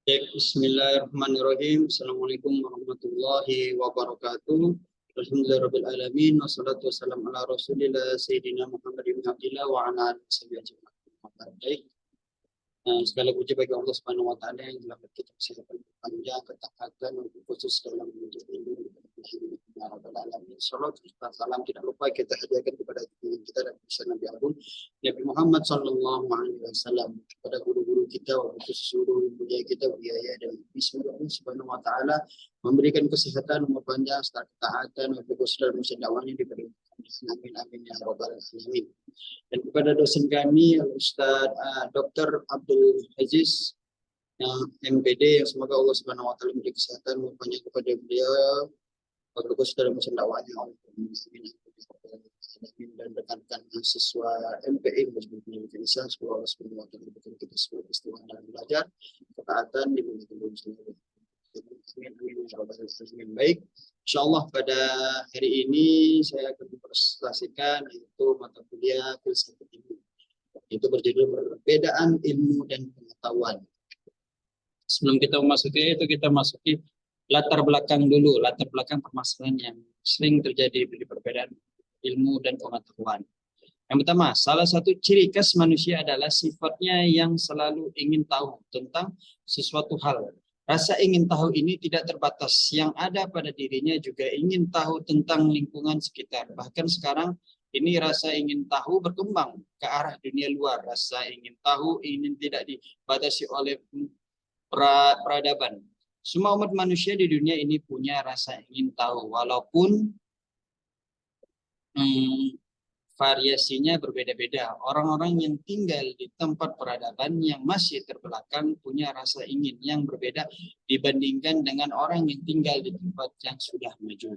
Baik, bismillahirrahmanirrahim. Assalamualaikum warahmatullahi wabarakatuh. Alhamdulillahirrahmanirrahim. Wassalatu wassalamu ala rasulillah Sayyidina Muhammad ibn Abdillah wa ala alihi wa baik. Segala puji bagi Allah Subhanahu wa taala yang telah kita kesehatan panjang, ketaatan khusus dalam menuntut ilmu ya rabbal alamin. Salawat serta salam tidak lupa kita hadiahkan kepada kita dan besar Nabi Agung Nabi Muhammad sallallahu alaihi wasallam, kepada guru-guru kita, khusus seluruh budaya kita, budaya dan bismillah Allah Subhanahu wa taala memberikan kesehatan, umur panjang, serta ketaatan untuk saudara muslim dakwahnya diberikan. Amin amin ya rabbal alamin. Dan kepada dosen kami Ustaz Dr. Abdul Aziz MPD, yang semoga Allah Subhanahu wa taala memberi kesehatan banyak kepada beliau, kepada saudara muslim dakwahnya, dan rekan-rekan mahasiswa MPI Indonesia, semoga Allah Subhanahu wa taala memberikan kita semua istiqomah dalam belajar, ketaatan di bumi muslimin. Baik, insyaallah pada hari ini saya akan mempresentasikan yaitu mata kuliah filsafat ilmu. Itu berjudul perbedaan ilmu dan pengetahuan. Sebelum kita memasuki itu, kita masuki latar belakang dulu, latar belakang permasalahan yang sering terjadi di perbedaan ilmu dan pengetahuan. Yang pertama, salah satu ciri khas manusia adalah sifatnya yang selalu ingin tahu tentang sesuatu hal. Rasa ingin tahu ini tidak terbatas. Yang ada pada dirinya juga ingin tahu tentang lingkungan sekitar. Bahkan sekarang ini rasa ingin tahu berkembang ke arah dunia luar. Rasa ingin tahu ini tidak dibatasi oleh peradaban. Semua umat manusia di dunia ini punya rasa ingin tahu, walaupun variasinya berbeda-beda. Orang-orang yang tinggal di tempat peradaban yang masih terbelakang punya rasa ingin yang berbeda dibandingkan dengan orang yang tinggal di tempat yang sudah maju.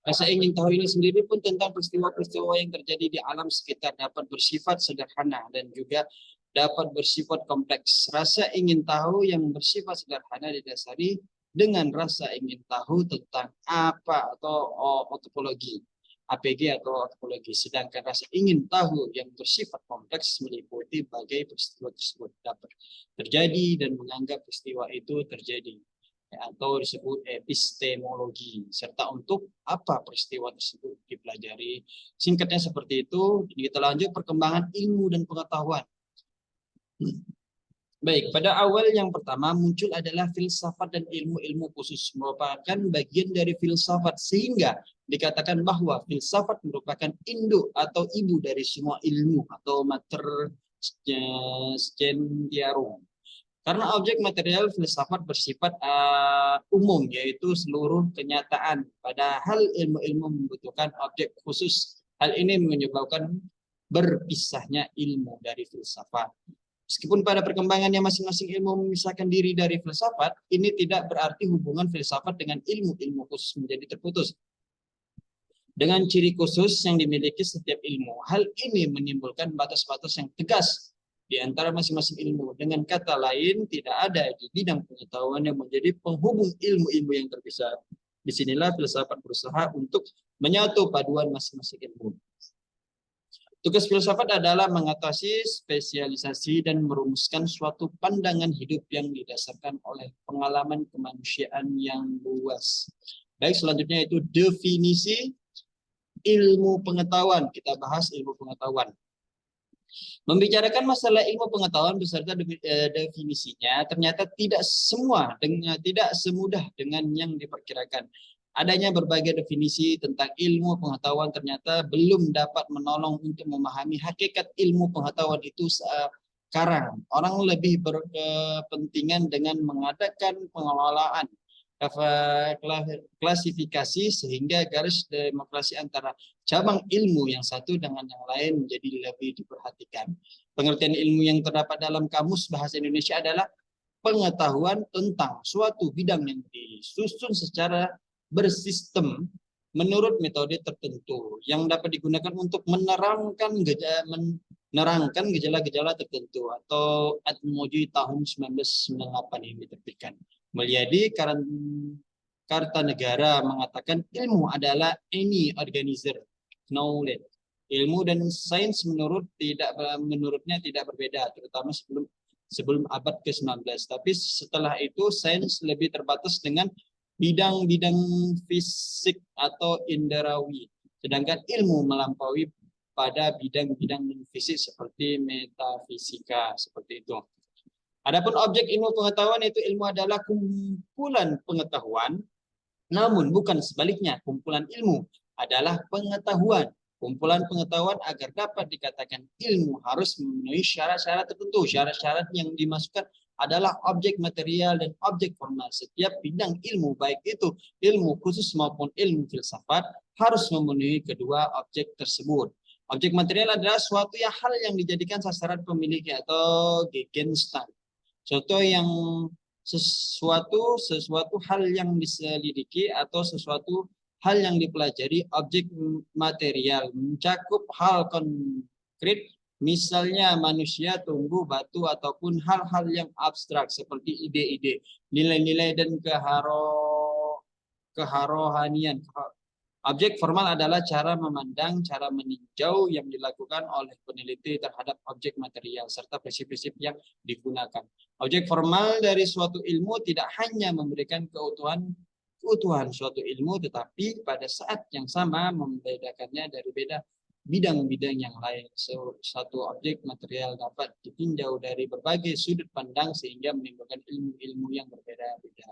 Rasa ingin tahu ini sendiri pun tentang peristiwa-peristiwa yang terjadi di alam sekitar dapat bersifat sederhana dan juga dapat bersifat kompleks. Rasa ingin tahu yang bersifat sederhana didasari dengan rasa ingin tahu tentang apa atau ontologi, APG atau ontologi. Sedangkan rasa ingin tahu yang bersifat kompleks meliputi berbagai peristiwa tersebut dapat terjadi dan menganggap peristiwa itu terjadi, atau disebut epistemologi, serta untuk apa peristiwa tersebut dipelajari. Singkatnya seperti itu. Kita lanjut perkembangan ilmu dan pengetahuan. Baik, pada awal yang pertama muncul adalah filsafat dan ilmu-ilmu khusus, merupakan bagian dari filsafat, sehingga dikatakan bahwa filsafat merupakan induk atau ibu dari semua ilmu atau mater scientiarum. Karena objek material filsafat bersifat umum, yaitu seluruh kenyataan. Padahal ilmu-ilmu membutuhkan objek khusus. Hal ini menyebabkan berpisahnya ilmu dari filsafat. Meskipun pada perkembangannya masing-masing ilmu memisahkan diri dari filsafat, ini tidak berarti hubungan filsafat dengan ilmu-ilmu khusus menjadi terputus. Dengan ciri khusus yang dimiliki setiap ilmu, hal ini menimbulkan batas-batas yang tegas di antara masing-masing ilmu. Dengan kata lain, tidak ada di bidang pengetahuan yang menjadi penghubung ilmu-ilmu yang terpisah. Disinilah filsafat berusaha untuk menyatu paduan masing-masing ilmu. Tugas filsafat adalah mengatasi spesialisasi dan merumuskan suatu pandangan hidup yang didasarkan oleh pengalaman kemanusiaan yang luas. Baik, selanjutnya itu definisi ilmu pengetahuan. Kita bahas ilmu pengetahuan. Membicarakan masalah ilmu pengetahuan beserta definisinya ternyata tidak semudah dengan yang diperkirakan. Adanya berbagai definisi tentang ilmu pengetahuan ternyata belum dapat menolong untuk memahami hakikat ilmu pengetahuan itu sekarang. Orang lebih berkepentingan dengan mengadakan pengelolaan klasifikasi sehingga garis demarkasi antara cabang ilmu yang satu dengan yang lain menjadi lebih diperhatikan. Pengertian ilmu yang terdapat dalam Kamus Bahasa Indonesia adalah pengetahuan tentang suatu bidang yang disusun secara bersistem menurut metode tertentu yang dapat digunakan untuk menerangkan gejala-gejala tertentu, atau Atmoji tahun 1998 ini diterbitkan. Mulyadi Kartanegara mengatakan ilmu adalah any organizer knowledge. Ilmu dan sains menurutnya tidak berbeda, terutama sebelum sebelum abad ke-19. Tapi setelah itu sains lebih terbatas dengan bidang-bidang fisik atau inderawi. Sedangkan ilmu melampaui pada bidang-bidang fisik seperti metafisika, seperti itu. Adapun objek ilmu pengetahuan itu ilmu adalah kumpulan pengetahuan, namun bukan sebaliknya. Kumpulan ilmu adalah pengetahuan. Kumpulan pengetahuan agar dapat dikatakan ilmu harus memenuhi syarat-syarat tertentu. Syarat-syarat yang dimasukkan adalah objek material dan objek formal. Setiap bidang ilmu, baik itu ilmu khusus maupun ilmu filsafat, harus memenuhi kedua objek tersebut. Objek material adalah suatu hal yang dijadikan sasaran pemiliknya atau Gegenstand. Contoh yang sesuatu hal yang diselidiki atau sesuatu hal yang dipelajari. Objek material mencakup hal konkret, misalnya manusia, tumbuh, batu, ataupun hal-hal yang abstrak seperti ide-ide, nilai-nilai, dan keharohanian. Objek formal adalah cara memandang, cara meninjau yang dilakukan oleh peneliti terhadap objek material serta prinsip-prinsip yang digunakan. Objek formal dari suatu ilmu tidak hanya memberikan keutuhan suatu ilmu, tetapi pada saat yang sama membedakannya dari bidang-bidang yang lain. Satu objek material dapat ditinjau dari berbagai sudut pandang sehingga menimbulkan ilmu-ilmu yang berbeda-beda.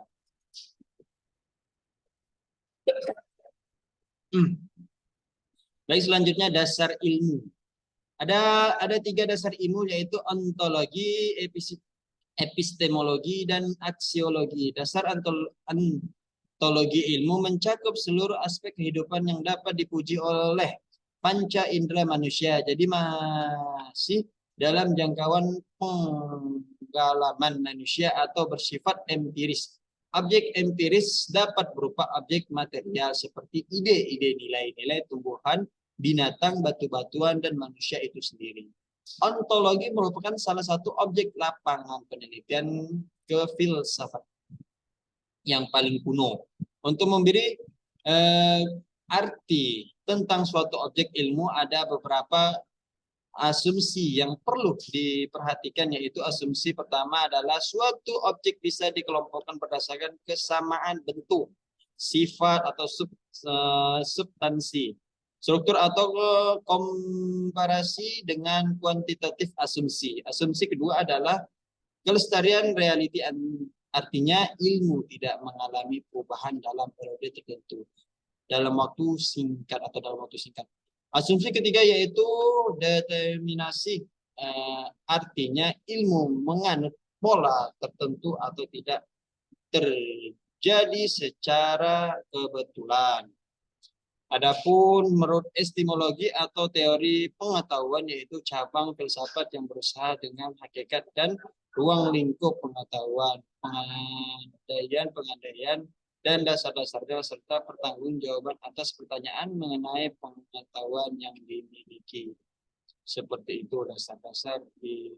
Baik, selanjutnya dasar ilmu. Ada 3 dasar ilmu, yaitu ontologi, epistemologi, dan aksiologi. Dasar ontologi ilmu mencakup seluruh aspek kehidupan yang dapat dipuji oleh panca indera manusia. Jadi masih dalam jangkauan pengalaman manusia atau bersifat empiris. Objek empiris dapat berupa objek material seperti ide-ide, nilai-nilai, tumbuhan, binatang, batu-batuan, dan manusia itu sendiri. Ontologi merupakan salah satu objek lapangan penelitian kefilsafat yang paling kuno. Untuk memberi arti tentang suatu objek ilmu, ada beberapa asumsi yang perlu diperhatikan, yaitu asumsi pertama adalah suatu objek bisa dikelompokkan berdasarkan kesamaan bentuk, sifat atau substansi, struktur atau komparasi dengan kuantitatif asumsi. Asumsi kedua adalah kelestarian reality, artinya ilmu tidak mengalami perubahan dalam periode tertentu dalam waktu singkat. Asumsi ketiga yaitu determinasi, artinya ilmu menganut pola tertentu atau tidak terjadi secara kebetulan. Adapun menurut epistemologi atau teori pengetahuan, yaitu cabang filsafat yang berusaha dengan hakikat dan ruang lingkup pengetahuan, pengandaian, dan dasar-dasarnya serta pertanggungjawaban atas pertanyaan mengenai pengetahuan yang dimiliki. Seperti itu dasar-dasar di.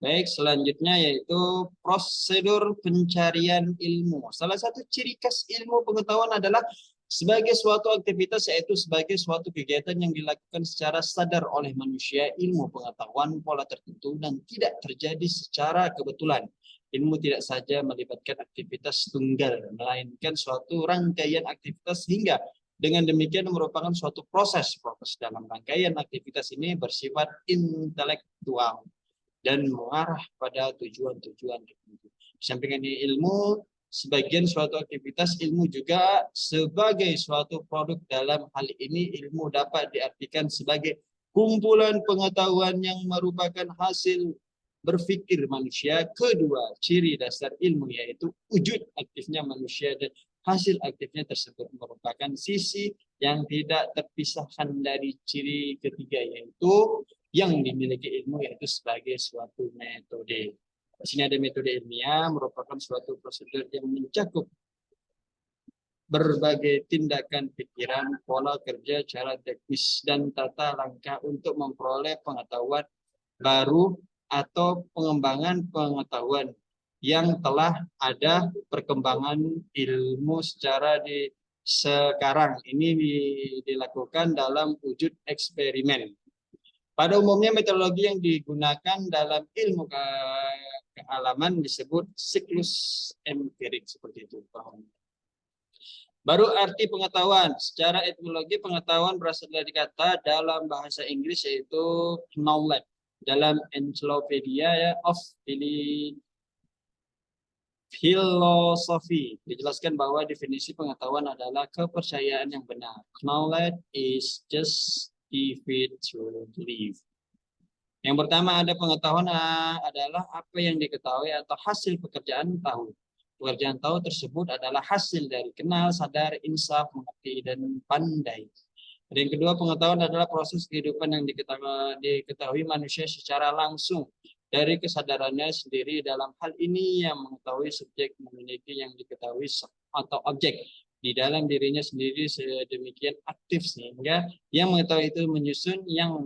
Baik, selanjutnya yaitu prosedur pencarian ilmu. Salah satu ciri khas ilmu pengetahuan adalah sebagai suatu aktivitas, yaitu sebagai suatu kegiatan yang dilakukan secara sadar oleh manusia. Ilmu pengetahuan pola tertentu dan tidak terjadi secara kebetulan. Ilmu tidak saja melibatkan aktivitas tunggal, melainkan suatu rangkaian aktivitas hingga dengan demikian merupakan suatu proses. Proses dalam rangkaian aktivitas ini bersifat intelektual dan mengarah pada tujuan-tujuan tertentu. Samping ini ilmu sebagian suatu aktivitas, ilmu juga sebagai suatu produk. Dalam hal ini ilmu dapat diartikan sebagai kumpulan pengetahuan yang merupakan hasil berpikir manusia. Kedua ciri dasar ilmu yaitu wujud aktifnya manusia dan hasil aktifnya tersebut merupakan sisi yang tidak terpisahkan dari ciri ketiga, yaitu yang dimiliki ilmu, yaitu sebagai suatu metode. Di sini ada metode ilmiah, merupakan suatu prosedur yang mencakup berbagai tindakan pikiran, pola kerja, cara teknis, dan tata langkah untuk memperoleh pengetahuan baru atau pengembangan pengetahuan yang telah ada. Perkembangan ilmu secara sekarang ini dilakukan dalam wujud eksperimen. Pada umumnya metodologi yang digunakan dalam ilmu kealaman disebut siklus empirik seperti itu. Baru arti pengetahuan. Secara etimologi pengetahuan berasal dari kata dalam bahasa Inggris yaitu knowledge. Dalam Encyclopedia ya, of Filosofi dijelaskan bahwa definisi pengetahuan adalah kepercayaan yang benar. Knowledge is just defeat to believe. Yang pertama ada pengetahuan adalah apa yang diketahui atau hasil pekerjaan tahu. Pekerjaan tahu tersebut adalah hasil dari kenal, sadar, insaf, mengerti, dan pandai. Dan yang kedua, pengetahuan adalah proses kehidupan yang diketahui manusia secara langsung dari kesadarannya sendiri. Dalam hal ini yang mengetahui subjek memiliki yang diketahui atau objek di dalam dirinya sendiri sedemikian aktif sehingga yang mengetahui itu menyusun yang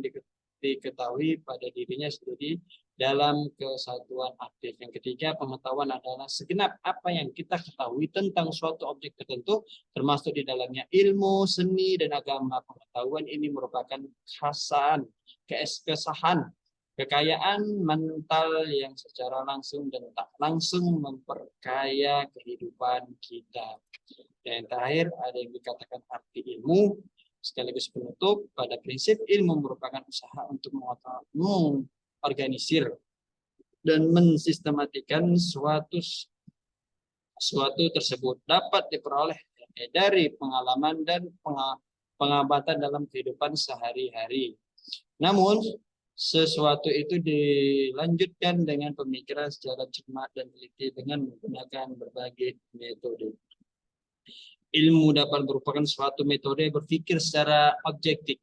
diketahui pada dirinya sendiri dalam kesatuan aktif. Yang ketiga, pengetahuan adalah segenap apa yang kita ketahui tentang suatu objek tertentu, termasuk di dalamnya ilmu, seni, dan agama. Pengetahuan ini merupakan khasan, kesahan, kekayaan mental yang secara langsung dan tak langsung memperkaya kehidupan kita. Dan yang terakhir, ada yang dikatakan arti ilmu, sekaligus penutup. Pada prinsip, ilmu merupakan usaha untuk mengorganisir dan mensistematikan suatu tersebut dapat diperoleh dari pengalaman dan pengamatan dalam kehidupan sehari-hari. Namun, sesuatu itu dilanjutkan dengan pemikiran secara cermat dan teliti dengan menggunakan berbagai metode. Ilmu dapat merupakan suatu metode berpikir secara objektif.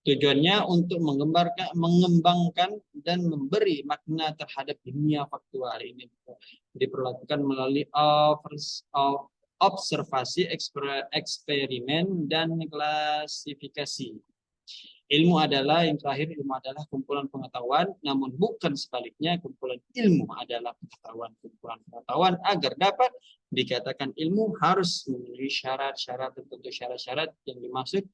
Tujuannya untuk mengembangkan dan memberi makna terhadap dunia faktual. Ini diperlakukan melalui observasi, eksperimen, dan klasifikasi. Ilmu adalah yang terakhir, ilmu adalah kumpulan pengetahuan, namun bukan sebaliknya, kumpulan ilmu adalah pengetahuan. Kumpulan pengetahuan agar dapat dikatakan ilmu harus memenuhi syarat-syarat tertentu. Syarat-syarat yang dimaksud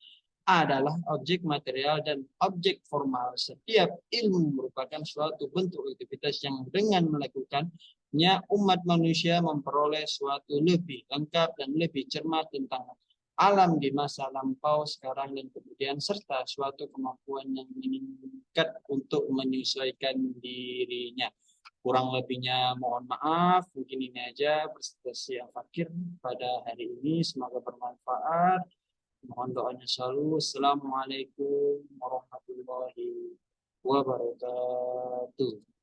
adalah objek material dan objek formal. Setiap ilmu merupakan suatu bentuk aktivitas yang dengan melakukannya umat manusia memperoleh suatu lebih lengkap dan lebih cermat tentang alam di masa lampau, sekarang, dan kemudian, serta suatu kemampuan yang meningkat untuk menyesuaikan dirinya. Kurang lebihnya mohon maaf, mungkin ini aja presentasi Al-Fakir pada hari ini, semoga bermanfaat. Mohon doanya selalu. Assalamualaikum warahmatullahi wabarakatuh.